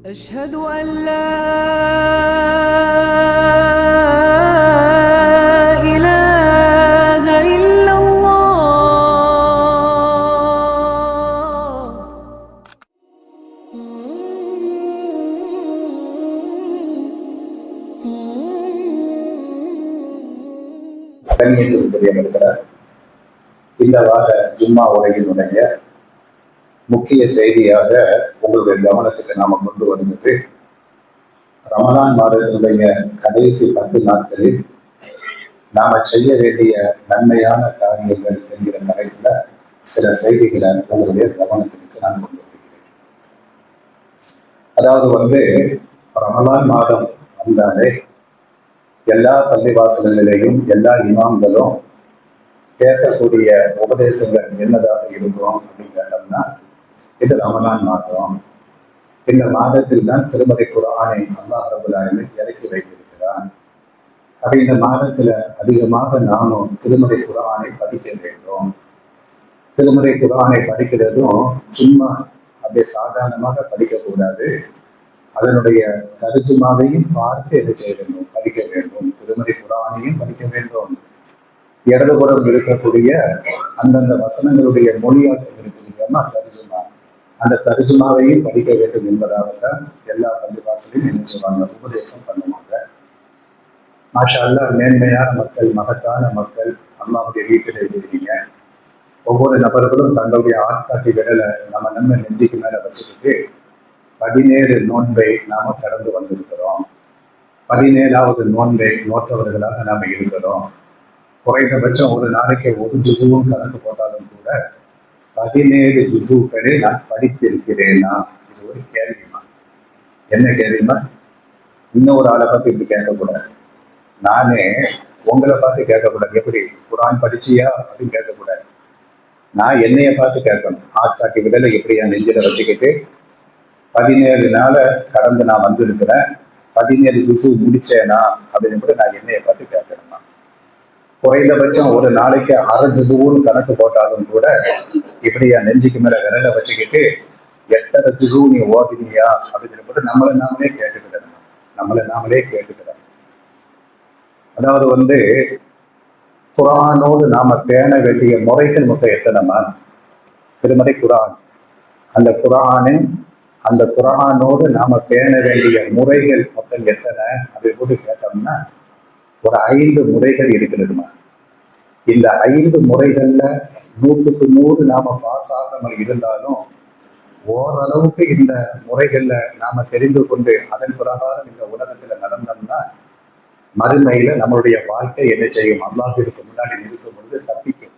أشهد أن لا إله إلا الله. இந்த வார ஜும்மா உரையினுடைய முக்கிய செய்தியாக உங்களுடைய கவனத்துக்கு நாம கொண்டு வருவது, ரமலான் மாதத்தினுடைய கடைசி 10 நாட்களில் நாம செய்ய வேண்டிய நன்மையான காரியங்கள் என்கிற தலைப்புல சில செய்திகளை உங்களுடைய கவனத்திற்கு நான் கொண்டு வருகிறேன். அதாவது ரமலான் மாதம் வந்தாலே எல்லா பள்ளிவாசல்களிலேயும் எல்லா இமாம்களும் பேசக்கூடிய உபதேசங்கள் என்னதாக இருக்கும் அப்படின்னு கேட்டோம்னா, இது ரமலான் மாதம். இந்த மாதத்தில் தான் திருமறை குர்ஆனை அல்லாஹ் ரப்பல் ஆலமீன் இறக்கி வைத்திருக்கிறான். அப்ப இந்த மாதத்துல அதிகமாக நாமும் திருமறை குர்ஆனை படிக்க வேண்டும். திருமறை குர்ஆனை படிக்கிறதும் சும்மா அப்படியே சாதாரணமாக படிக்கக்கூடாது. அதனுடைய தர்ஜுமாவையும் பார்த்து என்ன செய்ய வேண்டும், படிக்க வேண்டும். திருமறை குர்ஆனையும் படிக்க வேண்டும். இடதுபுறம் இருக்கக்கூடிய அந்தந்த வசனங்களுடைய மொழியாக்கம் இருக்கு இல்லையா, தர்ஜுமா, அந்த தர்ஜுமாவையும் படிக்க வேண்டும் என்பதாகத்தான் எல்லா பள்ளிவாசலையும் என்ன செய்வாங்க, உபதேசம் பண்ணுவாங்க. மாஷா அல்லாஹ், மேன்மையான மக்கள், மகத்தான மக்கள் அல்லாஹ்வுடைய வீட்டில் இருக்கிறீங்க. ஒவ்வொரு நபர்களும் தங்களுடைய ஆட்காட்டி விரலை நம்ம நெஞ்சுக்கு மேல வச்சுக்கிட்டு 17 நோன்பை நாம கடந்து வந்திருக்கிறோம். 17வது நோன்பை நோற்றவர்களாக நாம இருக்கிறோம். குறைந்தபட்சம் ஒரு நாளைக்கு ஒரு ஜுசுவும் கணக்கு போட்டாலும் கூட 17 ஜுசுக்களை நான் படித்திருக்கிறேனா? இது ஒரு கேள்விமா. என்ன கேள்விமா? இன்னொரு ஆளை பார்த்து இப்படி கேட்கக்கூடாது. நானே உங்களை பார்த்து கேட்கக்கூடாது. எப்படி குர்ஆன் படிச்சியா அப்படின்னு கேட்கக்கூடாது. நான் என்னைய பார்த்து கேட்கணும். ஆட்காட்டி விடலை எப்படியா நெஞ்சில வச்சுக்கிட்டு 17 நாளை கடந்து நான் வந்திருக்கிறேன், 17 ஜுசு முடிச்சேனா அப்படின்னு கூட நான் என்னைய பார்த்து கேட்கணுமா. குறைந்தபட்சம் ஒரு நாளைக்கு அரை ஜுசுன்னு கணக்கு போட்டாலும் கூட இப்படியா நெஞ்சுக்கு மேல விரலை வச்சுக்கிட்டு எத்தனை ஜுசு நீ ஓதினியா அப்படின்னு கூட நம்மளை நாமளே கேட்டுக்கிடணும். அதாவது குர்ஆனோடு நாம பேண வேண்டிய முறைகள் மொத்தம் எத்தனைமா? திருமறை குர்ஆன், அந்த குர்ஆனோடு நாம பேண வேண்டிய முறைகள் மொத்தம் எத்தனை அப்படின்னு கூட கேட்டோம்னா ஒரு 5 முறைகள் இருக்கிறதுமா. இந்த 5 முறைகள்ல 100க்கு 100 நாம பாஸ் ஆகாமல் இருந்தாலும் ஓரளவுக்கு இந்த முறைகள்ல நாம தெரிந்து கொண்டு அதன் பிரகாரம் இந்த உலகத்துல நடந்தோம்னா மறுமையில நம்மளுடைய வாழ்க்கை என்ன செய்யும், அல்லாஹ்விற்கு முன்னாடி நிற்கும் பொழுது தப்பிக்கும்.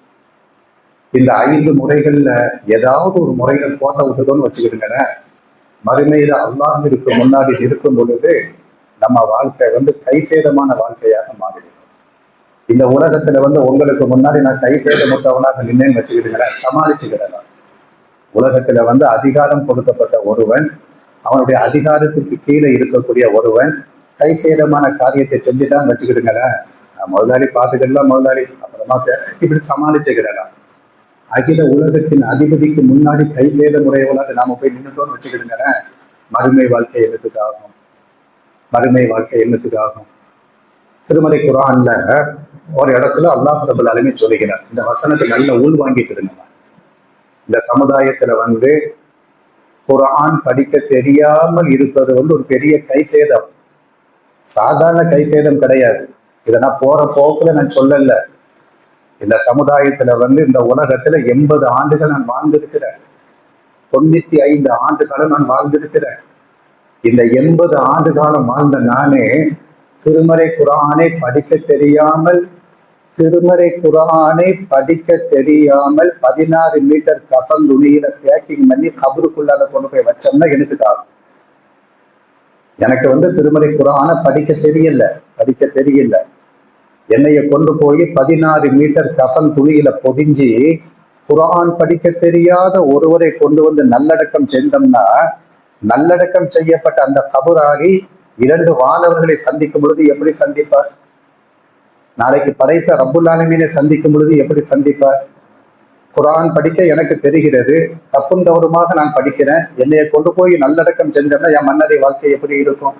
இந்த 5 முறைகள்ல ஏதாவது ஒரு முறைகள் போட்ட விட்டுதோன்னு வச்சுக்கிடுங்களேன், மறுமையில அல்லாஹ்விற்கு முன்னாடி நிற்கும் பொழுது நம்ம வாழ்க்கை கைசேதமான வாழ்க்கையாக மாறிடும். இந்த உலகத்துல உங்களுக்கு முன்னாடி நான் கைசேதமுட்டவனாக நின்னேன்னு வச்சுக்கிட்டுங்களேன், சமாளிச்சுக்கிடலாம். உலகத்துல அதிகாரம் கொடுக்கப்பட்ட ஒருவன், அவனுடைய அதிகாரத்துக்கு கீழே இருக்கக்கூடிய ஒருவன் கைசேதமான காரியத்தை செஞ்சுட்டான்னு வச்சுக்கிட்டுங்களேன், முதலாளி பார்த்துக்கிடலாம், முதலாளி அப்புறமா இப்படி சமாளிச்சுக்கிடலாம். அகில உலகத்தின் அதிபதிக்கு முன்னாடி கைசேத முறையவளாக நாம போய் நின்றுட்டோம்னு வச்சுக்கிட்டுங்களேன், மறுமை வாழ்க்கை என்னத்துக்காகும்? திருமறை குர்ஆன்ல ஒரு இடத்துல அல்லாஹ் ரப்பல் ஆலமீன் சொல்லுகிறார். இந்த வசனத்தை நல்ல உள் வாங்கிட்டு இருங்க. இந்த சமுதாயத்துல குர்ஆன் படிக்க தெரியாமல் இருப்பது ஒரு பெரிய கைசேதம். சாதாரண கைசேதம் கிடையாது. இதை நான் போற போக்குல நான் சொல்லல. இந்த சமுதாயத்துல இந்த உலகத்துல 80 ஆண்டுகள் நான் வாழ்ந்திருக்கிறேன். 95 ஆண்டு காலம் நான் வாழ்ந்திருக்கிறேன். இந்த 80 ஆண்டு காலம் வாழ்ந்த நானே திருமறை குர்ஆனை படிக்க தெரியாமல் 16 மீட்டர் கஃன் துணியில பேக்கிங் பண்ணி கபருக்குள்ளால கொண்டு போய் வச்சோம்னா எனக்குதாகும். எனக்கு திருமறை குர்ஆனை படிக்க தெரியல. என்னைய கொண்டு போய் 16 மீட்டர் கஃன் துணியில பொதிஞ்சு குர்ஆன் படிக்க தெரியாத ஒருவரை கொண்டு நல்லடக்கம் செஞ்சோம்னா, நல்லடக்கம் செய்யப்பட்ட அந்த கபராகி 2 வானவர்களை சந்திக்கும் பொழுது எப்படி சந்திப்பார்? நாளைக்கு படைத்த ரப்புல் ஆலமீனை சந்திக்கும் பொழுது எப்படி சந்திப்பார்? குர்ஆன் படிக்க எனக்கு தெரிகிறது, தப்பும் தவறுமாக நான் படிக்கிறேன், என்னைய கொண்டு போய் நல்லடக்கம் செஞ்சோம்னா என் மன்னரை வாழ்க்கை எப்படி இருக்கும்?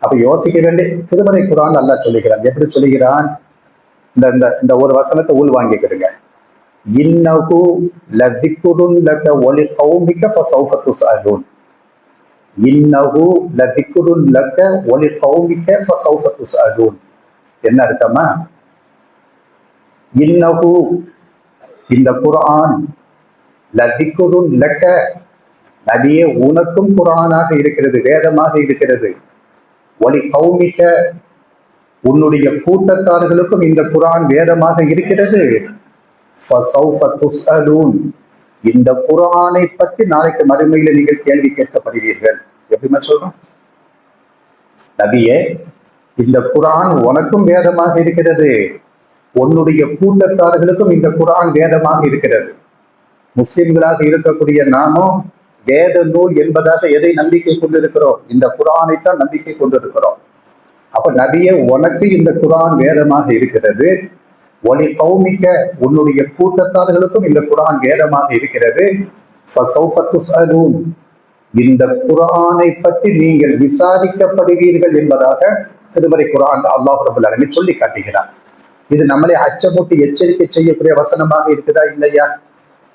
அப்ப யோசிக்க வேண்டிய திருமறை குர்ஆன் அல்லாஹ் சொல்லுகிறான். எப்படி சொல்லுகிறான்? இந்த இந்த இந்த ஒரு வசனத்தை உள் வாங்கிக்கிடுங்க. இன்னஹு லதிக்ருன் லக வலி கௌமிக ஃபஸௌஃப துஸ்அலூன். இன்னஹு லதிக்ருன் லக வலி கௌமிக ஃபஸௌஃப துஸ்அலூன். என்ன அர்த்தமா? இன்னஹு இந்த குர்ஆன் லதிக்ருன் லக நபியே உனக்கும் குர்ஆனாக இருக்கிறது, வேதமாக இருக்கிறது. வலி கௌமிக உன்னுடைய கூட்டத்தார்களுக்கும் இந்த குர்ஆன் வேதமாக இருக்கிறது. ஃபஸௌஃப துஸ்அலூன். இந்த குர்ஆனை பற்றி நாளைக்கு மறுமையில நீங்கள் கேள்வி கேட்கப்படுவீர்கள். எப்படிமா சொல்றோம்? நபியே இந்த குர்ஆன் உனக்கும் வேதமாக இருக்கிறது, உன்னுடைய கூட்டத்தார்களுக்கும் இந்த குர்ஆன் வேதமாக இருக்கிறது. முஸ்லிம்களாக இருக்கக்கூடிய நாமும் வேத நூல் என்பதாக எதை நம்பிக்கை கொண்டிருக்கிறோம்? இந்த குர்ஆனைத்தான் நம்பிக்கை கொண்டிருக்கிறோம். அப்ப நபியே உனக்கு இந்த குர்ஆன் வேதமாக இருக்கிறது, ஒலி கௌமிக்க உன்னுடைய கூட்டத்தார்களுக்கும் இந்த குர்ஆன் வேதமாக இருக்கிறது. ஃபஸௌஃப துஸ்அலூன். இந்த குர்ஆனை பற்றி நீங்கள் விசாரிக்கப்படுவீர்கள் என்பதாக திருமறை குர்ஆன் அல்லாஹ் ரப்பல் ஆலமீன் சொல்லி காட்டுகிறான். இது நம்மளை அச்சமூட்டி எச்சரிக்கை செய்யக்கூடிய வசனமாக இருக்குதா இல்லையா?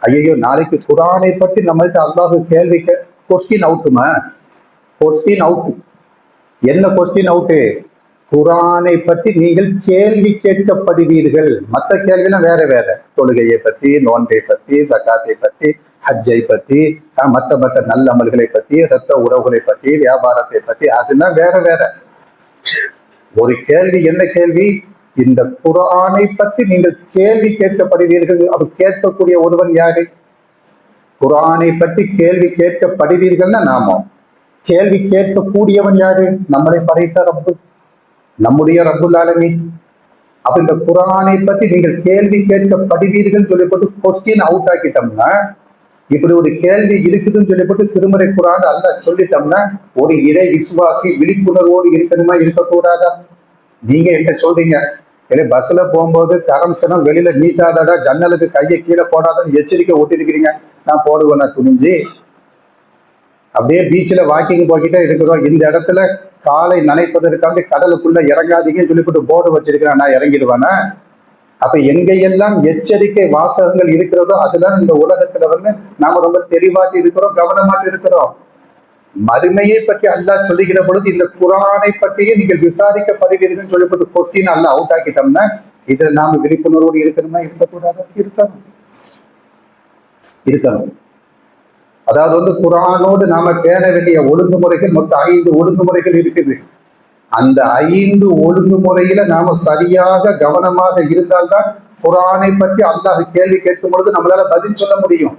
ஐயோ, நாளைக்கு குர்ஆனை பற்றி நம்மள்ட்ட அல்லாஹ் கேள்வி கொஸ்டின் அவுட்டுமா? Question out. என்ன கொஸ்டின் அவுட்டு? குர்ஆனை பற்றி நீங்கள் கேள்வி கேட்கப்படுவீர்கள். மற்ற கேள்விலாம் வேற வேற, தொழுகையை பத்தி, நோன்பை பத்தி, ஜகாத்தை பத்தி, ஹஜ்ஜை பத்தி, மற்ற மற்ற நல்ல அமல்களை பத்தி, இரத்த உறவுகளை பற்றி, வியாபாரத்தை பற்றி, அதெல்லாம் வேற வேற. ஒரு கேள்வி என்ன கேள்வி? இந்த குர்ஆனை பற்றி நீங்கள் கேள்வி கேட்கப்படுவீர்கள். அப்ப கேட்கக்கூடிய ஒருவன் யாரு? குர்ஆனை பற்றி கேள்வி கேட்கப்படுவீர்கள்னா நாம. கேள்வி கேட்கக்கூடியவன் யாரு? நம்மளை படைத்த ரப்பு, நம்முடைய ரப்புல் ஆலமீன். அப்ப இந்த குர்ஆனை பற்றி நீங்கள் கேள்வி கேட்கப்படுவீர்கள் சொல்லிப்பட்டு கொஸ்டின் அவுட் ஆக்கிட்டோம்னா, இப்படி ஒரு கேள்வி இருக்குதுன்னு சொல்லிப்பட்டு திருமறை குர்ஆன் அல்லாஹ் சொல்லிட்டோம்னா, ஒரு இறை விசுவாசி விழிப்புணர்வோடு இருக்கணுமா இருக்கக்கூடாதா? நீங்க என்ன சொல்றீங்க? பஸ்ல போகும்போது கரம்சனம் வெளியில நீட்டாதடா, ஜன்னலுக்கு கையை கீழே போடாதான்னு எச்சரிக்கை ஓட்டிருக்கிறீங்க. நான் போடுவேன் துணிஞ்சு. அப்படியே பீச்சில் வாக்கிங் போய்கிட்டே இருக்கிறோம். இந்த இடத்துல காலை நனைப்பதற்காக கடலுக்குள்ள இறங்காதீங்கன்னு சொல்லிவிட்டு போர்டு வச்சிருக்கிறேன், நான் இறங்கிடுவேனா? அப்ப எங்கெல்லாம் எச்சரிக்கை வாசகங்கள் இருக்கிறதோ அதெல்லாம் இந்த உலகத்துல நாம ரொம்ப தெளிவாட்டி இருக்கிறோம், கவனமாட்டி இருக்கிறோம். மறுமையை பற்றி அல்லாஹ் சொல்லுகிற பொழுது இந்த குர்ஆனை பற்றியே நீங்கள் விசாரிக்கப்படுவீர்கள் சொல்லப்பட்டு கொஸ்டின் அல்லாஹ் அவுட் ஆக்கிட்டோம்னா, இதுல நாம விழிப்புணர்வோடு இருக்கணுமா இருக்கக்கூடாது? இருக்கணும். அதாவது குர்ஆனோடு நாம பேண வேண்டிய ஒழுங்குமுறைகள் மொத்தம் 5 ஒழுங்குமுறைகள் இருக்குது. அந்த 5 ஒழுங்குமுறையில நாம சரியாக கவனமாக இருந்தால்தான் குர்ஆனை பற்றி அல்லாஹ் கேள்வி கேட்கும் பொழுது நம்மளால பதில் சொல்ல முடியும்.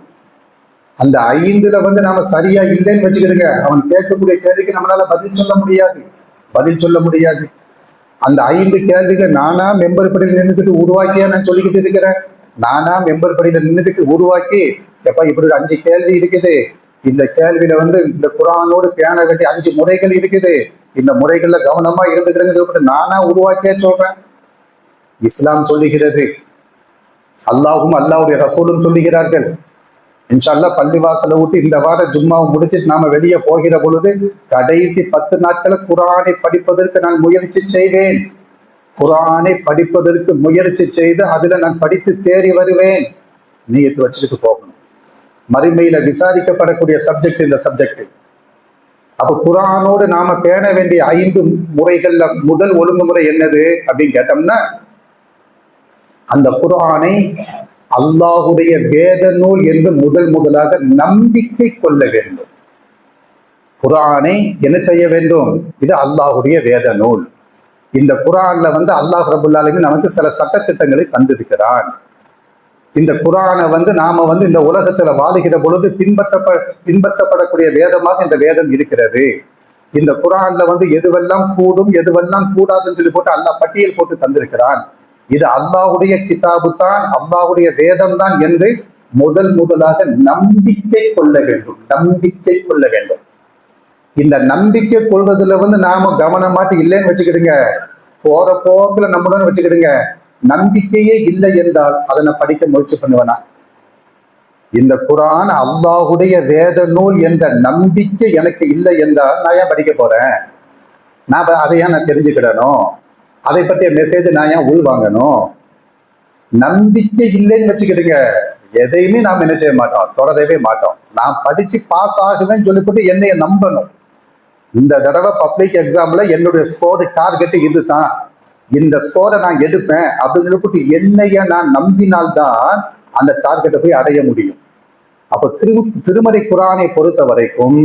அந்த 5ல நாம சரியா இல்லைன்னு வச்சுக்கிடுங்க, அவன் கேட்கக்கூடிய கேள்விக்கு நம்மளால பதில் சொல்ல முடியாது. அந்த 5 கேள்விகள் நானா மெம்பர் படியில் நின்றுக்கிட்டு உருவாக்கியா நான் சொல்லிக்கிட்டு இருக்கிறேன். நானா மெம்பர் படியில நின்றுக்கிட்டு உருவாக்கி, எப்ப இப்படி 5 கேள்வி இருக்குது, இந்த கேள்வியில இந்த குர்ஆனோடு பேண வேண்டிய 5 முறைகள் இருக்குது, இந்த முறைகள்ல கவனமா இருந்துக்கிறேன்னு நானா உருவாக்கியா சொல்றேன். இஸ்லாம் சொல்லுகிறது, அல்லாஹும் அல்லாஹ்வுடைய ரசூலும் சொல்லுகிறார்கள். இன்ஷா அல்லாஹ் பள்ளிவாசலை விட்டு இந்த வார ஜும்மாவை முடிச்சுட்டு நாம வெளியே போகிற பொழுது கடைசி 10 நாட்களை குர்ஆனை படிப்பதற்கு நான் முயற்சி செய்வேன். குர்ஆனை படிப்பதற்கு முயற்சி செய்து அதுல நான் படித்து தேறி வருவேன். நியத்து வச்சுக்கிட்டு போகணும். மறுமையில விசாரிக்கப்படக்கூடிய சப்ஜெக்ட் இந்த சப்ஜெக்ட். அப்ப குர்ஆனோடு நாம பேண வேண்டிய 5 முறைகள்ல முதல் ஒழுங்குமுறை என்னது அப்படின்னு கேட்டோம்னா, அந்த குர்ஆனை அல்லாஹுடைய வேத நூல் என்று முதலாக நம்பிக்கை கொள்ள வேண்டும். குர்ஆனை என்ன செய்ய வேண்டும்? இது அல்லாஹுடைய வேத நூல். இந்த குர்ஆன்ல அல்லாஹ் ரப்பல் ஆலமீன் நமக்கு சில சட்டத்திட்டங்களை தந்திருக்கிறான். இந்த குர்ஆனை நாம இந்த உலகத்துல வாழுகிற பொழுது பின்பற்றப்படக்கூடிய வேதமாக இந்த வேதம் இருக்கிறது. இந்த குர்ஆன்ல எதுவெல்லாம் கூடும் எதுவெல்லாம் கூடாதுன்னு சொல்லி போட்டு அல்லாஹ் பட்டியல் போட்டு தந்திருக்கிறான். இது அல்லாஹுடைய கிதாபு தான், அல்லாஹுடைய வேதம் தான் என்று முதலாக நம்பிக்கை கொள்ள வேண்டும். இந்த நம்பிக்கை கொள்வதில் நாம கவனமாட்டு இல்லைன்னு வச்சுக்கிடுங்க, போற போக்குல நம்மளும் வச்சுக்கிடுங்க, நம்பிக்கையே இல்லை என்றால் அதை நான் படிக்க முயற்சி பண்ணுவேனா? இந்த குர்ஆன் அல்லாஹ்வுடைய வேத நூல் என்ற நம்பிக்கை எனக்கு இல்லை என்றால் நான் ஏன் படிக்க போறேன்? அதை ஏன் நான் தெரிஞ்சுக்கிடணும்? அதை பற்றிய மெசேஜ் நான் ஏன் உள் வாங்கணும்? நம்பிக்கை இல்லைன்னு வச்சுக்கிடுங்க, எதையுமே நாம் என்ன செய்ய மாட்டோம், தொடரவே மாட்டோம். நான் படிச்சு பாஸ் ஆகுவேன்னு சொல்லிவிட்டு என்னைய நம்பணும். இந்த தடவை பப்ளிக் எக்ஸாம்ல என்னுடைய ஸ்கோர் டார்கெட் இதுதான், இந்த ஸ்கோரை நான் எடுப்பேன் அப்படின்னு சொல்லிட்டு என்னைய நான் நம்பினால்தான் அந்த டார்கெட்டை போய் அடைய முடியும். அப்போ திருமறை குர்ஆனை பொறுத்த வரைக்கும்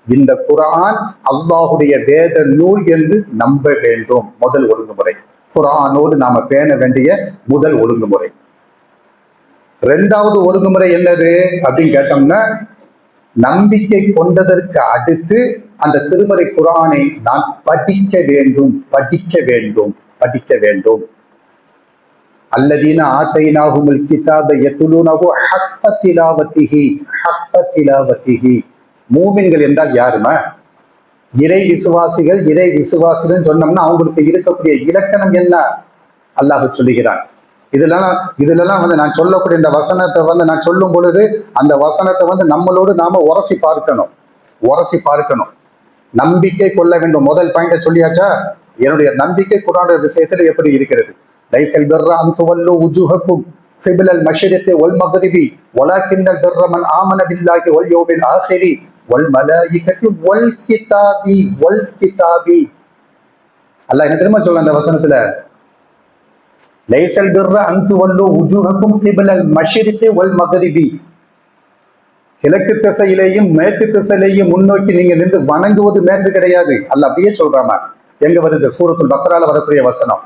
இந்த குர்ஆன் அல்லாஹ்வுடைய வேத நூல் என்று நம்ப வேண்டும். முதல் ஒழுங்குமுறை குர்ஆனோடு நாம பேண வேண்டிய முதல் ஒழுங்குமுறை. இரண்டாவது ஒழுங்குமுறை என்னது அப்படின்னு கேட்டோம்னா, நம்பிக்கை கொண்டதற்கு அடுத்து அந்த திருமறை குர்ஆனை நான் படிக்க வேண்டும் படிக்க வேண்டும் படிக்க வேண்டும். அல்லதீன ஆத்தைனாஹுமுல் கிதாப யத்லூனஹு ஹக்க திலாவத்திஹி ஹக்க திலாவத்திஹி. மூமின்கள் என்றால் யாருமா? இறை விசுவாசிகள். இறை விசுவாசிகள் சொன்னோம்னா அவங்களுக்கு இருக்கக்கூடிய இலக்கணம் என்ன அல்லாஹ் சொல்லுகிறான். இதுலலாம் நான் சொல்லக்கூடிய இந்த வசனத்தை நான் சொல்லும் பொழுது அந்த வசனத்தை நம்மளோடு நாம உரசி பார்க்கணும். நம்பிக்கை கொள்ள வேண்டும். முதல் பாயிண்ட சொல்லியாச்சா? என்னுடைய நம்பிக்கை குர்ஆனுடைய விஷயத்துல எப்படி இருக்கிறது? லைஸல் பிர்ர அன் துவல்லு உஜூஹக்கும் கிப்லல் மஷ்ரிகி வல் மக்ரிபி வலாக்கின்னல் பிர்ர மன் ஆமன பில்லாஹி வல் யௌமில் ஆகிரி வல் மலாயிகத்தி வல் கிதாபி. அல்லாஹ் என்ன தெரியுமா சொல்ல அந்த வசனத்துல? லைஸல் பிர்ர அன் துவல்லு உஜூஹக்கும் கிப்லல் மஷ்ரிகி வல் மக்ரிபி. கிழக்கு திசையிலேயும் மேற்கு திசையிலேயும் முன்னோக்கி நீங்க நின்று வணங்குவது மேற்கு கிடையாது. அல்லாஹ் அப்படியே சொல்றாமா. எங்க வருது? சூரத்துல் பக்ரால வரக்கூடிய வசனம்.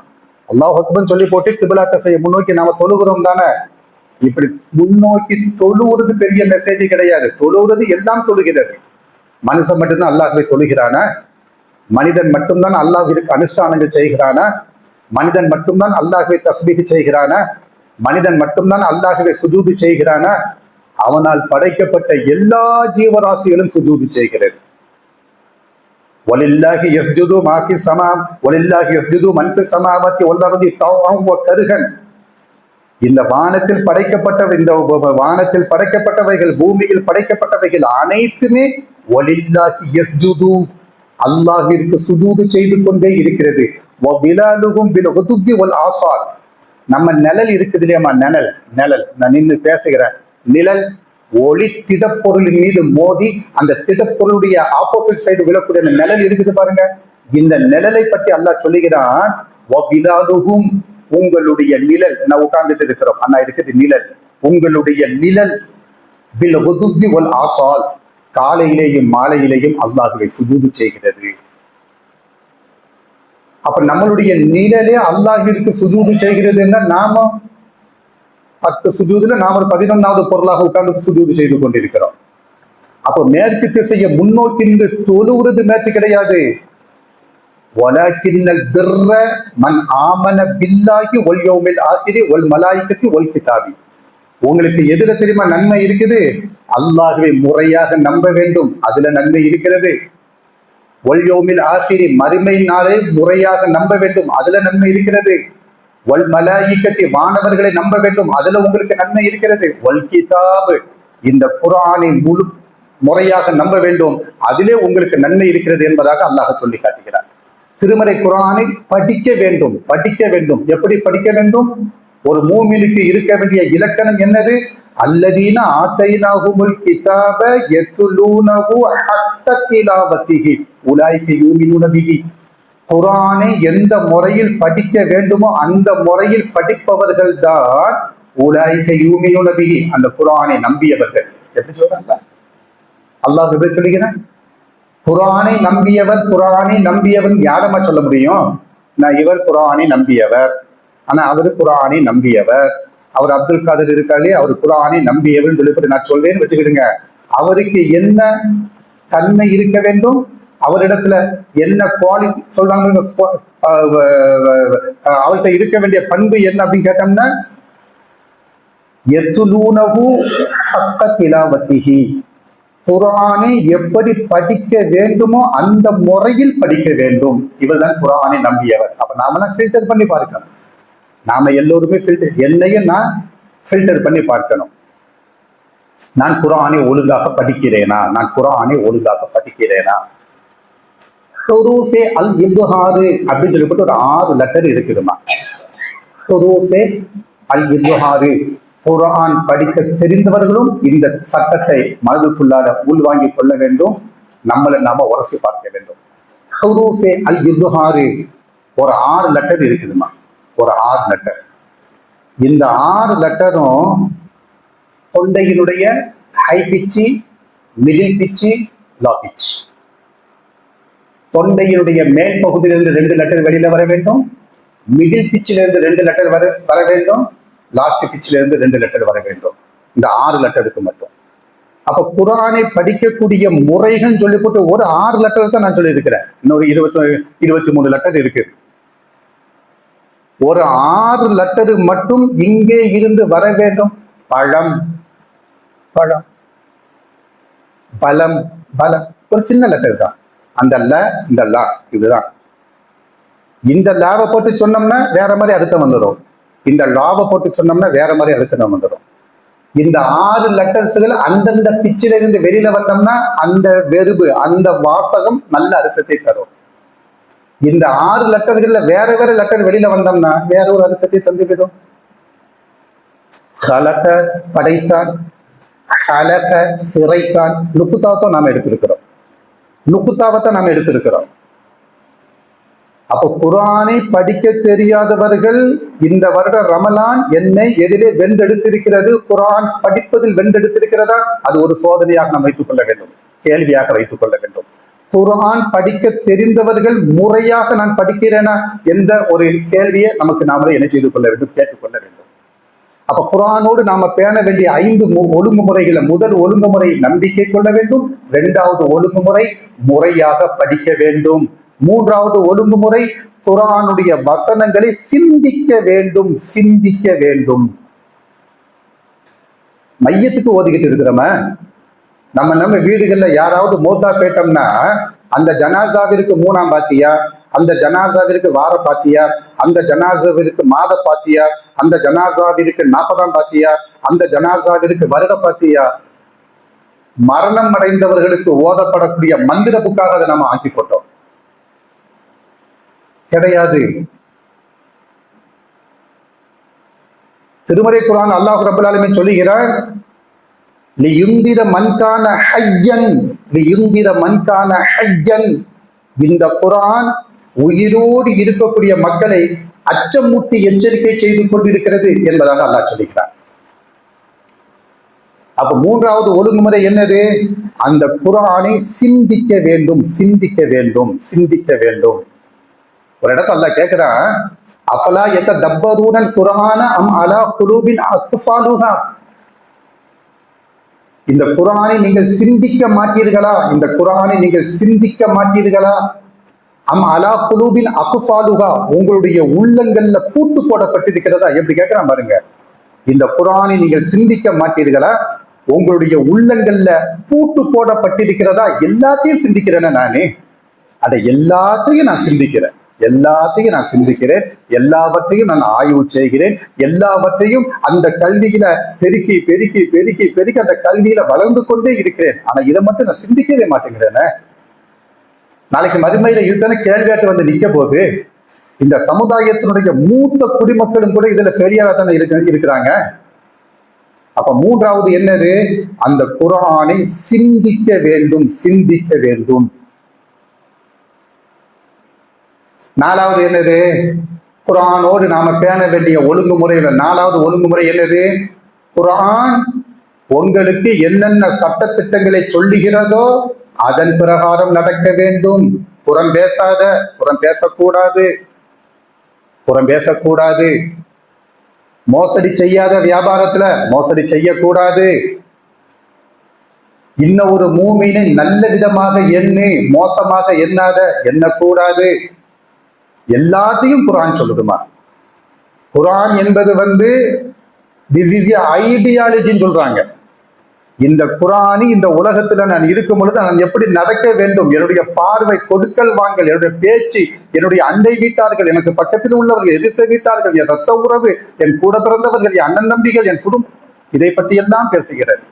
அல்லாஹ் அக்பர் சொல்லி போட்டு கிபிலா திசையை முன்னோக்கி நாம தொழுகிறோம் தானே. இப்படி முன்னோக்கி தொழுவுறது பெரிய மெசேஜ் கிடையாது. தொழுவுறது எல்லாம் தொழுகிறது. மனுஷன் மட்டும்தான் அல்லாஹ்வை தொழுகிறானா? மனிதன் மட்டும்தான் அல்லாஹ்விற்கு அனுஷ்டானங்கள் செய்கிறானா? மனிதன் மட்டும்தான் அல்லாஹ்வை தஸ்பீஹ் செய்கிறானா? மனிதன் மட்டும்தான் அல்லாஹ்வை சுஜூது செய்கிறானா? அவனால் படைக்கப்பட்ட எல்லா ஜீவராசிகளும் சுஜூது செய்கிறது. வலில்லாஹி யஸ்ஜுது மா ஃபிஸ் ஸமா வலில்லாஹி யஸ்ஜுது மன் ஃபிஸ் ஸமாவாத்தி வல் அர்தி தவ்அன் வ கர்ஹன். இந்த வானத்தில் படைக்கப்பட்டவைகள் பூமியில் படைக்கப்பட்டவைகள் அனைத்துமே வலில்லாஹி யஸ்ஜுது அல்லாஹ்விற்கு சுஜூது செய்து கொண்டே இருக்கிறது. வ பிலாலுஹும் பில் குதுபி வல் ஆசால். நம்ம நிழல் இருக்குது இல்லையாமா? நிழல் நான் நின்று பேசுகிறேன். நிழல் ஒளி திடப்பொருளின் மீது மோதி அந்த திடப்பொருளுடைய ஆப்போசிட் சைடு விழக்கூடிய அந்த நிழல் இருக்குது பாருங்க. இந்த நிழலை பற்றி அல்லாஹ் சொல்லுகிறான். உங்களுடைய நிழல், நான் உட்கார்ந்துட்டு இருக்கிறோம், அண்ணா இருக்குது நிழல், உங்களுடைய நிழல் பில் குதுபி வல் ஆசால், காலையிலேயும் மாலையிலேயும் அல்லாஹ்வை சுஜூது செய்கிறது. அப்ப நம்மளுடைய நிழலே அல்லாஹ்விற்கு சுஜூது செய்கிறதுன்னா நாம 10 சுஜூதுல நாம 11வது பொருளாக உட்கார்ந்து சுஜூது செய்து கொண்டிருக்கிறோம். அப்போ மேற்கு திசையை முன்னோக்கி நின்று தொழுகிறது மேற்கு கிடையாது. வலாக்கின்னல் பிர்ர மன் ஆமன பில்லாஹி வல் யௌமில் ஆகிரி வல் மலாயிகத்தி வல் கிதாபி. உங்களுக்கு எதுல தெரியுமா நன்மை இருக்குது? அல்லாஹ்வை முறையாக நம்ப வேண்டும், அதுல நன்மை இருக்கிறது. வல் யௌமில் ஆகிரி, மறுமை நாளை முறையாக நம்ப வேண்டும், அதுல நன்மை இருக்கிறது. வல் மலாயிகத்தி, வானவர்களை நம்ப வேண்டும், அதுல உங்களுக்கு நன்மை இருக்கிறது. வல் கிதாப், இந்த குர்ஆனை முறையாக நம்ப வேண்டும், அதிலே உங்களுக்கு நன்மை இருக்கிறது என்பதாக அல்லாஹ் சொல்லி காட்டுகிறார். திருமறை குர்ஆனை படிக்க வேண்டும். எப்படி படிக்க வேண்டும்? ஒரு மூமினுக்கு இருக்க வேண்டிய இலக்கணம் என்னது? அல்லதீன ஆத்தைனாஹுமுல் கிதாப யத்லூனஹு ஹக்க திலாவத்திஹி உலைக யூமினூன பிஹி. குர்ஆனை எந்த முறையில் படிக்க வேண்டுமோ அந்த முறையில் படிப்பவர்கள் தான் உலைக யூமினூன பிஹி, அந்த குர்ஆனை நம்பியவர்கள். எப்படி சொல்றாங்க? அல்லாஹ் எப்படி சொல்லுகிறான்? குர்ஆனை நம்பியவன் யாரமா சொல்ல முடியும்? நான் இவர் குர்ஆனை நம்பியவர், ஆனா அவரு குர்ஆனை நம்பியவர், அவர் அப்துல் காதர் இருக்காளே அவர் குர்ஆனை நம்பியவர் சொல்லி நான் சொல்வேன்னு வச்சுக்கிடுங்க. அவருக்கு என்ன தன்மை இருக்க வேண்டும்? அவரிடத்துல என்ன குவாலிட்டி சொல்றாங்க, அவர்கிட்ட இருக்க வேண்டிய பண்பு என்ன அப்படின்னு கேட்டோம்னா, யத்லூனஹு ஹக்க திலாவத்திஹி, குர்ஆனை எப்படி படிக்க வேண்டுமோ அந்த முறையில் படிக்க வேண்டும். இவர்தான் குர்ஆனை நம்பியவர். அப்ப நாமெல்லாம் ஃபில்டர் பண்ணி பார்க்கணும். நாம எல்லோருமே என்னையும் நான் ஃபில்டர் பண்ணி பார்க்கணும். நான் குர்ஆனை ஒழுங்காக படிக்கிறேனா, நான் குர்ஆனை ஒழுங்காக படிக்கிறேனா. ஹுரூஃபே அல் இத்ஹார் அப்படின்னு சொல்லிட்டு ஒரு 6 லெட்டர் இருக்குதுமா. ஹுரூஃபே அல் இத்ஹார், குர்ஆன் படிக்க தெரிந்தவர்களும் இந்த சட்டத்தை மனதுக்குள்ளார உள்வாங்கிக் கொள்ள வேண்டும். நம்மளை நாம உரசி பார்க்க வேண்டும். ஹுரூஃபே அல் இத்ஹார் ஒரு 6 லெட்டர் இருக்குதுமா. ஒரு 6 லெட்டர். இந்த 6 லெட்டரும் தொண்டையினுடைய ஹை பிச்சு, மிடில் பிச்சு, லோ பிச்சு. தொண்டையினுடைய மேல் பகுதியிலிருந்து 2 லெட்டர் வெளியில வர வேண்டும். மிடில் பிச்சிலிருந்து 2 லெட்டர் வர வேண்டும். லாஸ்ட் பிச்சிலிருந்து 2 லெட்டர் வர வேண்டும். இந்த 6 லெட்டருக்கு மட்டும். அப்ப குர்ஆனை படிக்கக்கூடிய முறைகள் சொல்லி போட்டு ஒரு 6 லெட்டர் தான் நான் சொல்லியிருக்கிறேன். இன்னொரு 23 லெட்டர் இருக்கு. ஒரு 6 லெட்டர் மட்டும் இங்கே இருந்து வர வேண்டும். பழம், பழம், பலம், பலம், ஒரு சின்ன லெட்டர் தான். அந்த ல, இந்த லா, இதுதான். இந்த லாவை போட்டு சொன்னோம்னா வேற மாதிரி அர்த்தம் வந்துடும். இந்த லாவை போட்டு சொன்னோம்னா வேற மாதிரி அர்த்தம் வந்துடும். இந்த 6 லெட்டர்ஸ்கள் அந்தந்த பிச்சில இருந்து வெளியில வந்தோம்னா அந்த வெறுப்பு, அந்த வாசகம் நல்ல அர்த்தத்தை தரும். இந்த 6 லெட்டர்கள்ல வேற வேற லெட்டர் வெளியில வந்தோம்னா வேற ஒரு அர்த்தத்தை தந்துவிடும். ஹலக படைத்தான், ஹலக சிறைத்தான், நுக்குத்தாவத்தை நாம எடுத்திருக்கிறோம். நுக்குத்தாவத்தை நாம எடுத்திருக்கிறோம். அப்போ குர்ஆனை படிக்க தெரியாதவர்கள் இந்த வருட ரமலான் என்னை எதிலே வென்றெடுத்திருக்கிறது, குர்ஆன் படிப்பதில் வென்றெடுத்திருக்கிறதா, அது ஒரு சோதனையாக நாம் வைத்துக் கொள்ள வேண்டும், கேள்வியாக வைத்துக் கொள்ள வேண்டும். குர்ஆன் படிக்க தெரிந்தவர்கள் முறையாக நான் படிக்கிறேனா என்ற ஒரு கேள்வியை நமக்கு நாமளே என்ன செய்து கொள்ள வேண்டும், கேட்டுக்கொள்ள வேண்டும். அப்ப குர்ஆனோடு நாம பேண வேண்டிய 5 ஒழுங்குமுறைகளை, முதல் ஒழுங்குமுறை நம்பிக்கை கொள்ள வேண்டும். 2வது ஒழுங்குமுறை முறையாக படிக்க வேண்டும். 3வது ஒழுங்குமுறை குர்ஆனுடைய வசனங்களை சிந்திக்க வேண்டும், சிந்திக்க வேண்டும். மையத்துக்கு ஓதிக்கிட்டு இருக்கிறோம, நம்ம வீடுகள்ல யாராவது மௌத்தா போயிட்டோம்னா அந்த ஜனாசாவிற்கு 3ஆம் பாத்தியா, அந்த ஜனாசாவிற்கு வார பாத்தியா, அந்த ஜனாசாவிற்கு மாத பாத்தியா, அந்த ஜனாசாவிற்கு 40ஆம் பாத்தியா, அந்த ஜனாசாவிற்கு வருட பாத்தியா, மரணம் அடைந்தவர்களுக்கு ஓதப்படக்கூடிய மந்திர புக்காக அதை நம்ம ஆக்கி போட்டோம். கிடையாது. திருமறை குர்ஆன் அல்லாஹ் ரப்பல் ஆலமீன் சொல்லுகிறார், லியுந்திர மன்கான ஹய்யன், லியுந்திர மன்கான ஹய்யன். இந்த குர்ஆன் உயிரோடு இருக்கக்கூடிய மக்களை அச்சமூட்டி எச்சரிக்கை செய்து கொண்டிருக்கிறது என்பதாக அல்லாஹ் சொல்லுகிறார். அப்ப 3வது ஒழுங்குமுறை என்னது? அந்த குர்ஆனை சிந்திக்க வேண்டும், சிந்திக்க வேண்டும், சிந்திக்க வேண்டும். ஒரு இடத்துல அல்லாஹ் கேட்கிறான், அஃபலா யததப்பரூனல் குர்ஆன அம் அலா குலூபின் அக்ஃபாலுஹா. இந்த குர்ஆனை நீங்கள் சிந்திக்க மாட்டீர்களா? இந்த குர்ஆனை நீங்கள் சிந்திக்க மாட்டீர்களா? அம் அலா குலூபின் அக்ஃபாலுஹா, உங்களுடைய உள்ளங்கள்ல பூட்டு போடப்பட்டிருக்கிறதா? எப்படி கேட்கிறான் பாருங்க. இந்த குர்ஆனை நீங்கள் சிந்திக்க மாட்டீர்களா? உங்களுடைய உள்ளங்கள்ல பூட்டு போடப்பட்டிருக்கிறதா? எல்லாத்தையும் சிந்திக்கிறேன்னா நானே, அதை எல்லாத்தையும் நான் சிந்திக்கிறேன், எல்லாத்தையும் நான் சிந்திக்கிறேன், எல்லாவற்றையும் நான் ஆய்வு செய்கிறேன், எல்லாவற்றையும் அந்த கல்வியில பெருக்கி பெருக்கி பெருக்கி பெருக்கி அந்த கல்வியில வளர்ந்து கொண்டே இருக்கிறேன். ஆனா இதை மட்டும் நான் சிந்திக்கவே மாட்டேங்கிறேன்னு. நாளைக்கு மறுமையில இதுதானே கேள்வியாட்டு வந்து நிக்க போது. இந்த சமுதாயத்தினுடைய மூத்த குடிமக்களும் கூட இதுல ஃபெயிலியரா தானே இருக்கிறாங்க. அப்ப 3வது என்னது? அந்த குர்ஆனை சிந்திக்க வேண்டும், சிந்திக்க வேண்டும். 4வது என்னது? குர்ஆனோடு நாம பேண வேண்டிய ஒழுங்குமுறையில 4வது ஒழுங்குமுறை என்னது? குர்ஆன் உங்களுக்கு என்னென்ன சட்ட திட்டங்களை சொல்லுகிறதோ அதன் பிரகாரம் நடக்க வேண்டும். புறம் பேசாத, புறம் பேசக்கூடாது, புறம் பேசக்கூடாது. மோசடி செய்யாத, வியாபாரத்துல மோசடி செய்யக்கூடாது. இன்னும் ஒரு மூமினை நல்ல விதமாக எண்ணு, மோசமாக எண்ணக்கூடாது. எல்லாத்தையும் குர்ஆன் சொல்லுதுமா. குர்ஆன் என்பது திஸ் இஸ் ஐடியாலஜின்னு சொல்றாங்க. இந்த குர்ஆனி இந்த உலகத்துல நான் இருக்கும் பொழுது நான் எப்படி நடக்க வேண்டும், என்னுடைய பார்வை, கொடுக்கல் வாங்கல், என்னுடைய பேச்சு, என்னுடைய அண்டை வீட்டார்கள், எனக்கு பக்கத்தில் உள்ளவர்கள், எதிர்த்த வீட்டார்கள், என் ரத்த உறவு, என் கூட பிறந்தவர்கள், என் அண்ணன் தம்பிகள், என் குடும்பம், இதை பற்றி எல்லாம் பேசுகிறது.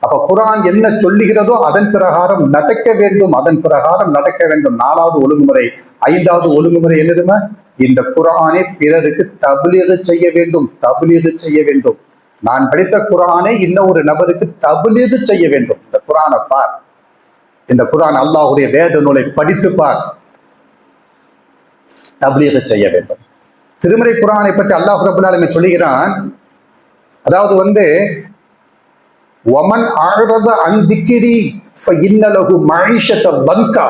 அப்ப குர்ஆன் என்ன சொல்லுகிறதோ அதன் பிரகாரம் நடக்க வேண்டும், அதன் பிரகாரம் நடக்க வேண்டும். 4வது ஒழுங்குமுறை. 5வது ஒழுங்குமுறை என்னதுமா? இந்த குர்ஆனை பிறருக்கு தப்லீக் செய்ய வேண்டும், தப்லீக் செய்ய வேண்டும். நான் படித்த குர்ஆனை இன்னொரு நபருக்கு தப்லீக் செய்ய வேண்டும். இந்த குர்ஆனை பார், இந்த குர்ஆன் அல்லாஹ்வுடைய வேத நூலை படித்து பார், தப்லீக் செய்ய வேண்டும். திருமறை குர்ஆனை பற்றி அல்லாஹ் ரப்பல் ஆலமீன் சொல்லுகிறான். அதாவது وَمَنْ أَعْرَضَ عَنْ ذِكْرِي فَإِنَّ لَهُ مَعِيشَةً ضَنْكًا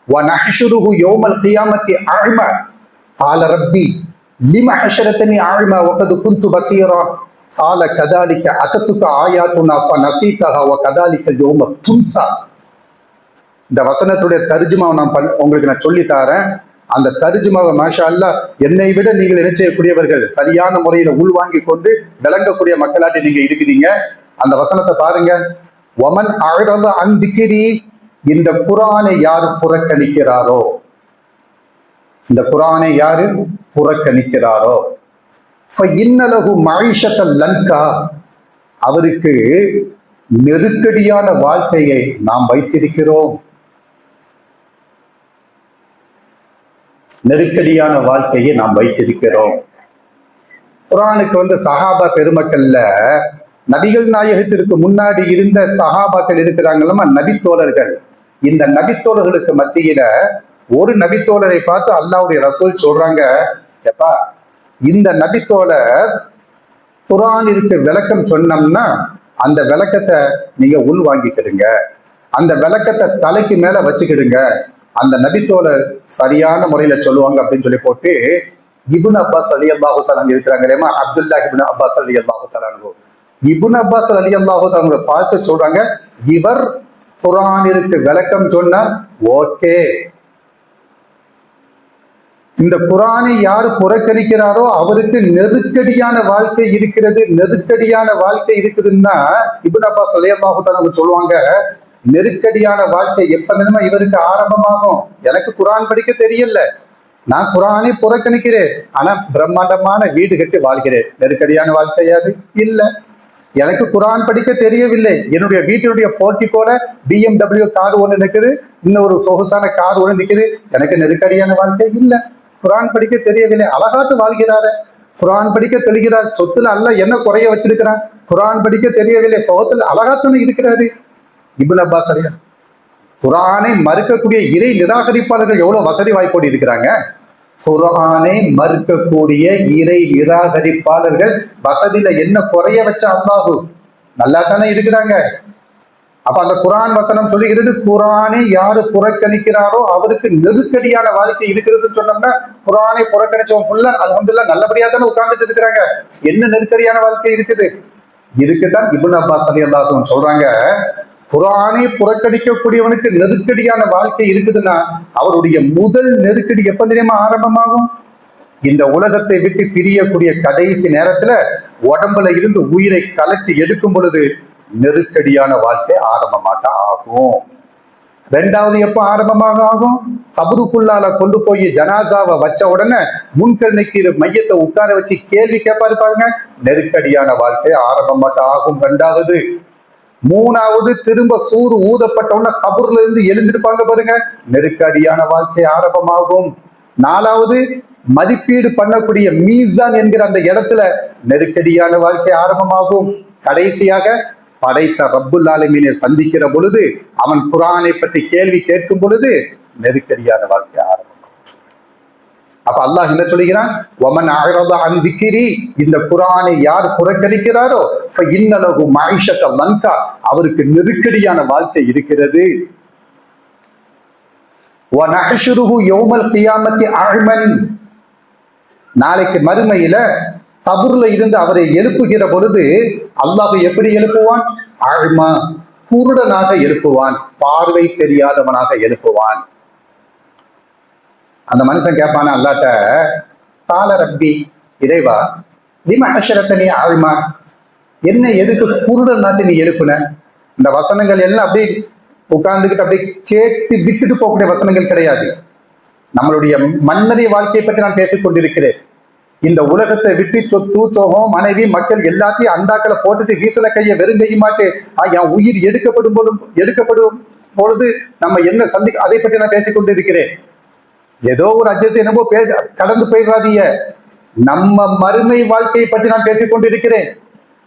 وَنَحْشُرُهُ يَوْمَ الْقِيَامَةِ أَعْمَى قَالَ رَبِّي لِمَ حَشَرْتَنِي أَعْمَى وَقَدْ كُنْتُ بَصِيرًا قَالَ كَذَلِكَ أَتَتْكَ آيَاتُنَا فَنَسِيتَهَا وَكَذَلِكَ الْيَوْمَ تُنْسَى. இந்த வசனத்துடைய தர்ஜுமாவை உங்களுக்கு நான் சொல்லி தரேன். அந்த தர்ஜுமாவை மாஷா அல்லாஹ் என்னை விட நீங்கள் என்ன செய்யக்கூடியவர்கள், சரியான முறையில உள்வாங்கி கொண்டு விளங்கக்கூடிய மக்களாட்டி நீங்க இருக்கிறீங்க. அந்த வசனத்தை பாருங்க. ஒமன் அழத அந்திக்கிரி, இந்த குர்ஆனை யாரு புறக்கணிக்கிறாரோ, இந்த குர்ஆனை யாரு புறக்கணிக்கிறாரோ, ஃபஇன்னலஹு மஈஷத்தல் லன்கா, அவருக்கு நெருக்கடியான வாழ்க்கையை நாம் வைத்திருக்கிறோம். நெருக்கடியான வாழ்க்கையை நாம் வைத்திருக்கிறோம். குர்ஆனுக்கு சஹாபா பெருமக்கள்ல நபிகள் நாயகத்திற்கு முன்னாடி இருந்த சஹாபாக்கள் இருக்கிறாங்களா, நபித்தோழர்கள். இந்த நபித்தோழர்களுக்கு மத்தியில ஒரு நபித்தோழரை பார்த்து அல்லாஹ்வுடைய ரசூல் சொல்றாங்க, எப்பா இந்த நபித்தோழர் குர்ஆனிற்கு விளக்கம் சொன்னோம்னா அந்த விளக்கத்தை நீங்க உள்வாங்கிக்கிடுங்க, அந்த விளக்கத்தை தலைக்கு மேல வச்சுக்கிடுங்க, அந்த நபித்தோழர் சரியான முறையில சொல்லுவாங்க அப்படின்னு சொல்லி போட்டு இப்னு அப்பாஸ் ரலியல்லாஹு தஆலா இருக்கிறாங்க இல்லையா, அப்துல்லாஹ் இப்னு அப்பாஸ் ரலியல்லாஹு தஆலா, இப்னு அப்பாஸ் ரலியல்லாஹு தஆலா பார்த்து சொல்றாங்க, இவர் குர்ஆனிற்கு விளக்கம் சொன்னா ஓகே. இந்த குர்ஆனை யார் புறக்கணிக்கிறாரோ அவருக்கு நெருக்கடியான வாழ்க்கை இருக்கிறது. நெருக்கடியான வாழ்க்கை இருக்குதுன்னா இப்னு அப்பாஸ் ரலியல்லாஹு தஆலா சொல்லுவாங்க, நெருக்கடியான வாழ்க்கை எப்ப நினைமா இவருக்கு ஆரம்பமாகும். எனக்கு குர்ஆன் படிக்க தெரியல, நான் குர்ஆனை புறக்கணிக்கிறேன், ஆனா பிரம்மாண்டமான வீடு கட்டி வாழ்கிறேன். நெருக்கடியான வாழ்க்கையாது இல்ல. எனக்கு குர்ஆன் படிக்க தெரியவில்லை, என்னுடைய வீட்டினுடைய போர்ட்டிகோல BMW கார் ஒன்று நிற்குது, இன்னொரு சொகுசான கார் ஒன்று நிற்குது, எனக்கு நெருக்கடியான வாழ்க்கை இல்ல. குர்ஆன் படிக்க தெரியவில்லை, அழகாட்டு வாழ்கிறாரு. குர்ஆன் படிக்க தெளிகிறார், சொத்துல அல்ல என்ன குறைய வச்சிருக்கிறான். குர்ஆன் படிக்க தெரியவில்லை, சொகத்துல அழகாத்துன்னு இருக்கிறாரு. இப்னு அப்பாஸ் சரியா, குர்ஆனை மறுக்கக்கூடிய இறை நிராகரிப்பாளர்கள் எவ்வளவு வசதி வாய்ப்போடு இருக்கிறாங்க. குர்ஆனை மறுக்கக்கூடிய இறை நிராகரிப்பாளர்கள் வசதியில என்ன குறைய வச்ச அல்லாஹ் நல்லா தானே இருக்கிறாங்க. அப்ப அந்த குர்ஆன் வசனம் சொல்லுகிறது, குர்ஆனை யாரு புறக்கணிக்கிறாரோ அவருக்கு நெருக்கடியான வாழ்க்கை இருக்கிறதுன்னு சொன்னோம்னா, குர்ஆனை புறக்கணிச்சவங்க ஃபுல்லா அல்ஹம்துலில்லாஹ் நல்லபடியா தானே உட்கார்ந்துட்டு இருக்கிறாங்க. என்ன நெருக்கடியான வாழ்க்கை இருக்குது? இதுக்குதான் இப்னு அப்பாஸ் ரலியல்லாஹு அன்ஹு சொல்றாங்க, குர்ஆனை புறக்கணிக்கக்கூடியவனுக்கு நெருக்கடியான வாழ்க்கை இருக்குதுன்னா அவருடைய முதல் நெருக்கடி எப்ப தெரியுமா ஆரம்பமாகும்? இந்த உலகத்தை விட்டு பிரியக்கூடிய கடைசி நேரத்துல உடம்புல இருந்து உயிரை கலட்டி எடுக்கும் பொழுது நெருக்கடியான வாழ்க்கை ஆரம்பமாட்டா ஆகும். 2வது எப்ப ஆரம்பமாக ஆகும்? கபருக்குள்ளால கொண்டு போய் ஜனாசாவை வச்ச உடனே முன்கண்ணைக்கு மையத்தை உட்கார வச்சு கேள்வி கேட்பாரு பாருங்க, நெருக்கடியான வாழ்க்கை ஆரம்பமாட்டா ஆகும். 2வது. 3வது திரும்ப சூறு ஊதப்பட்ட உடனே கபர்ல இருந்து எழுந்திருப்பாங்க பாருங்க, நெருக்கடியான வாழ்க்கை ஆரம்பமாகும். 4வது மதிப்பீடு பண்ணக்கூடிய மீசான் என்கிற அந்த இடத்துல நெருக்கடியான வாழ்க்கை ஆரம்பமாகும். கடைசியாக படைத்த ரப்புல் ஆலமீனை சந்திக்கிற பொழுது அவன் குர்ஆனை பற்றி கேள்வி கேட்கும் பொழுது நெருக்கடியான வாழ்க்கை ஆரம்பமாகும். அப்ப அல்லாஹ் என்ன சொல்லுகிறான், வமன் அஅரத அன் திக்ரி, இந்த குர்ஆனை யார் புறக்கணிக்கிறாரோ ஃபஇன்னலஹு மஈஷத்தன் லன்கா, அவருக்கு நெருக்கடியான வாழ்க்கை இருக்கிறது. வநஹ்ஷுருஹு யௌமல் கியாமத்தி அஅமன், நாளைக்கு மறுமையில கபர்ல இருந்து அவரை எழுப்புகிற பொழுது அல்லாஹ் எப்படி எழுப்புவான்? அஅமா, குருடனாக எழுப்புவான், பார்வை தெரியாதவனாக எழுப்புவான். அந்த மனுஷன் கேட்பான அல்லாட்ட, கால ரப்பி, இறைவா லிம ஹஷரத்தனி அஅமா, என்ன எதுக்கு குருடர் நாட்டு நீ எழுப்புன? இந்த வசனங்கள் எல்லாம் அப்படியே உட்கார்ந்துக்கிட்டு அப்படியே கேட்டு விட்டுட்டு போகக்கூடிய வசனங்கள் கிடையாது. நம்மளுடைய மன்னரை வாழ்க்கையை பற்றி நான் பேசிக் கொண்டிருக்கிறேன். இந்த உலகத்தை விட்டு சொத்து சோகம் மனைவி மக்கள் எல்லாத்தையும் அந்தாக்களை போட்டுட்டு வீசல கையை வெறுங்கையுமாட்டு என் உயிர் எடுக்கப்படும் பொழுது நம்ம என்ன அதை பற்றி நான் பேசிக் கொண்டிருக்கிறேன். ஏதோ ஒரு அஜத்தை என்னமோ கடந்து போயிடாதீங்க. நம்ம மறுமை வாழ்க்கையை பற்றி நான் பேசிக் கொண்டிருக்கிறேன்.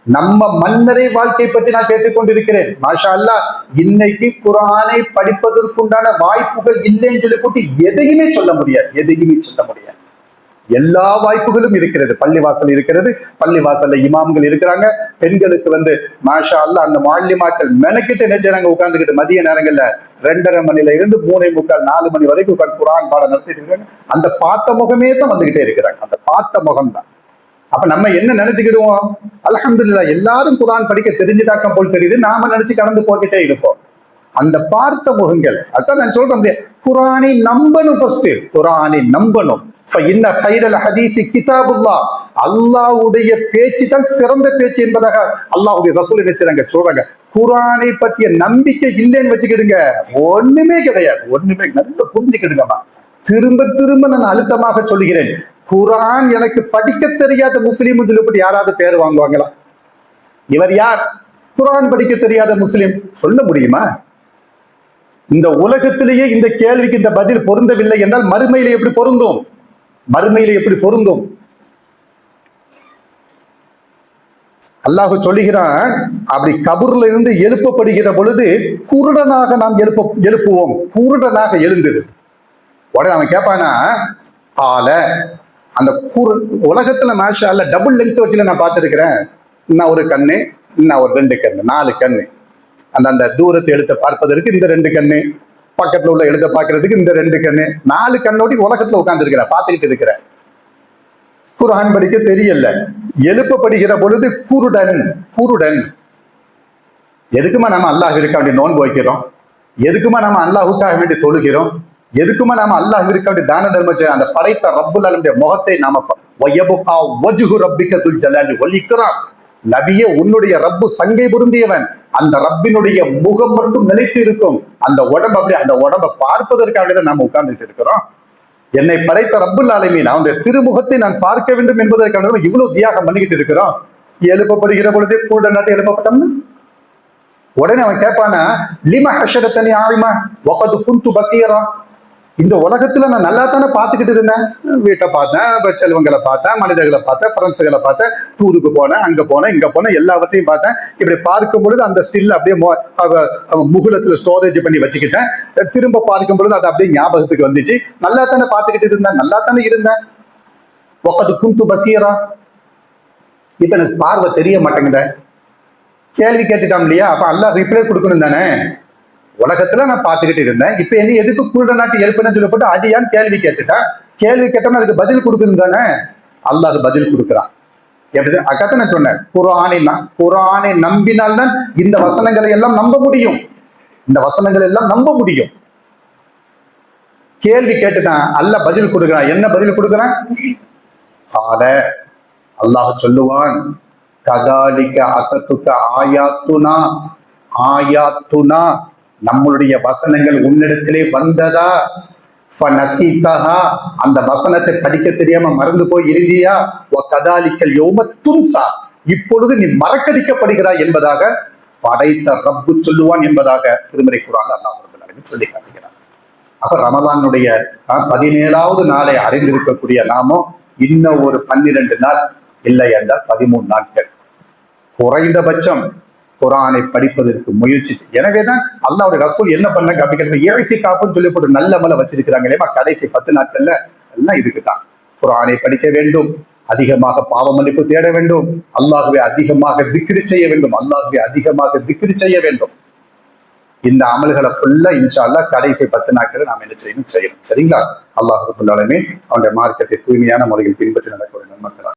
நம்ம மன்னரை வாழ்க்கை பற்றி நான் பேசிக் கொண்டிருக்கிறேன். மாஷா அல்லாஹ், இன்னைக்கு குர்ஆனை படிப்பதற்குண்டான வாய்ப்புகள் இல்லைன்னு சொல்லி போட்டு எதையுமே சொல்ல முடியாது. எல்லா வாய்ப்புகளும் இருக்கிறது. பள்ளிவாசல் இருக்கிறது, பள்ளிவாசல்ல இமாம்கள் இருக்கிறாங்க. பெண்களுக்கு மாஷா அல்லாஹ் அந்த மாலிமாக்கள் மெனக்கிட்டு நினைச்சாங்க உட்கார்ந்துக்கிட்டு மதிய நேரங்கள்ல 2:30 மணில இருந்து 3:45 4 மணி வரைக்கும் உட்கார்ந்து குர்ஆன் பாடம் நடத்திட்டு இருக்காங்க. அந்த பார்த்த முகமே தான் வந்துகிட்டே இருக்கிறாங்க. அந்த பார்த்த முகம் தான். அப்ப நம்ம என்ன நினைச்சுக்கிடுவோம்? அல்ஹம்துலில்லாஹ் எல்லாரும் குர்ஆன் படிக்க தெரிஞ்சுட்டாக்கம் போல் தெரியுது, நாம நினைச்சு கடந்து போக்கிட்டே இருப்போம். அந்த பார்த்த முகங்கள், அதான் நான் சொல்றேன், குர்ஆனை நம்பணும். ஃபர்ஸ்ட் குர்ஆனை நம்பணும். ஃபஇன்ன கைரல் ஹதீஸி கிதாபுல்லாஹ், அல்லாஹ்வுடைய பேச்சு தான் சிறந்த பேச்சு என்பதாக அல்லாஹ்வுடைய ரசூல் நினைச்சாங்க சொல்றாங்க. குர்ஆனை பற்றிய நம்பிக்கை இல்லைன்னு வச்சுக்கிடுங்க, ஒண்ணுமே கிடையாது. ஒண்ணுமே நல்லா புரிஞ்சுக்கிடுங்கம்மா. திரும்ப திரும்ப நான் அழுத்தமாக சொல்லுகிறேன், குர்ஆன் எனக்கு படிக்க தெரியாத முஸ்லீம் சொல்லி யாராவது பேர் வாங்குவாங்களா? இவர் யார்? குர்ஆன் படிக்க தெரியாத முஸ்லீம் சொல்ல முடியுமா? இந்த உலகத்திலேயே இந்த கேள்விக்கு இந்த பதில் பொருந்தவில்லை என்றால் மறுமையில எப்படி பொருந்தும்? அல்லாஹ் சொல்லுகிறான், அப்படி கபூர்ல இருந்து எழுப்பப்படுகிற பொழுது குருடனாக நாம் எழுப்புவோம். குருடனாக எழுந்தது உடனே அவன் கேட்பானா, அந்த உலகத்துல மாஷா அல்லாஹ் டபுள் லென்ஸ் வச்சுல நான் பார்த்துருக்கிறேன். இன்னும் ஒரு கண்ணு, இன்னும் ஒரு 2 கண்ணு, 4 கண்ணு. அந்த தூரத்தை எழுத்த பார்ப்பதற்கு இந்த 2 கண்ணு, பக்கத்துல உள்ள எழுத பார்க்கறதுக்கு இந்த 2 கண்ணு, 4 கண்ணோடி உலகத்துல உட்கார்ந்து இருக்கிறேன், பார்த்துக்கிட்டு இருக்கிறேன். குர்ஆன் படிக்க தெரியல, எழுப்பப்படுகிற பொழுது குருடன். எதுக்குமா நம்ம அல்லாஹ்விற்காக வேண்டி நோன்பு வைக்கிறோம்? எதுக்குமா நம்ம அல்லாஹ்வுக்காக வேண்டி தொழுகிறோம்? எதுக்குமா நாம அல்லாஹ்விற்காக வேண்டி தான தர்மம் செய்யறோம்? அந்த படைத்த ரப்புல் ஆலமீனுடைய முகத்தை நாம வயபுகா வஜ்ஹு ரப்பிக துல் ஜலாலி வல் இக்ராம், நபியே உன்னுடைய ரப்பு சங்கை பொருந்தியவன், அந்த ரப்பினுடைய முகம் மட்டும் நிலைத்து இருக்கும். அந்த உடம்பை பார்ப்பதற்காக நாம உட்கார்ந்துட்டு இருக்கிறோம். என்னை படைத்த ரப்புல் ஆலமீன் அவனுடைய திருமுகத்தை நான் பார்க்க வேண்டும் என்பதற்காக இவ்வளவு தியாகம் பண்ணிக்கிட்டு இருக்கிறோம். எழுப்பப்படுகிற பொழுதே கூட நாட்டு எழுப்பப்பட்டோம்னா உடனே அவன் கேட்பானா, லிம ஹஷரத்தனி ஆயிமா வகது குந்து பசீரா, இந்த உலகத்துல நான் நல்லா தானே பார்த்துக்கிட்டு இருந்தேன். வீட்டை பார்த்தேன், செல்வங்களை பார்த்தேன், மனிதர்களை பார்த்தேன், ஃப்ரெண்ட்ஸுகளை பார்த்தேன், டூருக்கு போனேன், அங்க போனேன், இங்க போனேன், எல்லாவற்றையும் பார்த்தேன். இப்படி பார்க்கும் பொழுது அந்த ஸ்டில் அப்படியே முகுலத்துல ஸ்டோரேஜ் பண்ணி வச்சுக்கிட்டேன். திரும்ப பார்க்கும் பொழுது அது அப்படியே ஞாபகத்துக்கு வந்துச்சு. நல்லா தானே பார்த்துக்கிட்டு இருந்தேன், நல்லா தானே இருந்தேன். ஒக்கது குந்து பசீரா, இப்ப எனக்கு பார்வை தெரிய மாட்டேங்குத. கேள்வி கேட்டுட்டான் இல்லையா? அப்ப அல்லாஹ் ரிப்ளை கொடுக்கணும் தானே. உலகத்துல நான் பார்த்துக்கிட்டு இருந்தேன், இப்ப என்ன எதுக்கு குருட நாட்டு எழுப்புன்னு சொல்லப்பட்டு அடியான் கேள்வி கேட்டுட்டான். கேள்வி கேட்டோம்னா அதுக்கு பதில் கொடுக்கணும் தானே. அல்லாஹ் பதில் கொடுக்குறான். எப்படி அக்கத்தை நான் சொன்னேன், குர்ஆனை நம்பினால்தான் இந்த வசனங்களை எல்லாம் நம்ப முடியும். கேள்வி கேட்டுட்டான், அல்லாஹ் பதில் கொடுக்குறான். என்ன பதில் கொடுக்குறான்? அல்லாஹ் சொல்லுவான், கதாலிக அத்தத்துக்க ஆயாத்துனா, நம்மளுடைய வசனங்கள் உன்னிடத்திலே வந்ததா? அந்த வசனத்தை படிக்க தெரியாம மறந்து போய் இருந்தியா? கதாலிக்கல் யௌமத்துன்சா, இப்பொழுது நீ மறக்கடிக்கப்படுகிறாய் என்பதாக படைத்த ரப்பு சொல்லுவான் என்பதாக திருமறை குர்ஆன்ல அல்லாஹ் சொல்லி காட்டுகிறார். அப்ப ரமலானுடைய 17வது நாளை அறிந்திருக்கக்கூடிய நாமோ இன்னும் ஒரு 12 நாள் இல்லை என்றால் 13 நாட்கள் குறைந்தபட்சம் குர்ஆனை படிப்பதற்கு முயற்சி. எனவேதான் அல்லாஹ்வுடைய ரசூல் என்ன பண்ணாங்க அப்படிங்கிற இஅ்திகாஃப்னு சொல்லி போட்டு நல்ல மலை வச்சிருக்கிறாங்களே கடைசி 10 நாட்கள்ல எல்லாம் இதுக்குதான். குர்ஆனை படிக்க வேண்டும், அதிகமாக பாவ மன்னிப்பு தேட வேண்டும், அல்லாஹ்வை அதிகமாக திக்ர் செய்ய வேண்டும். இந்த அமல்களை ஃபுல்லா இன்ஷா அல்லாஹ் கடைசி 10 நாட்கள் நாம் என்ன செய்யணும். சரிங்களா? அல்லாஹ் ரப்பல் ஆலமீன் அவனுடைய மார்க்கத்தை தூய்மையான முறையில் பின்பற்றி நடக்கக்கூடிய நன்மக்களாக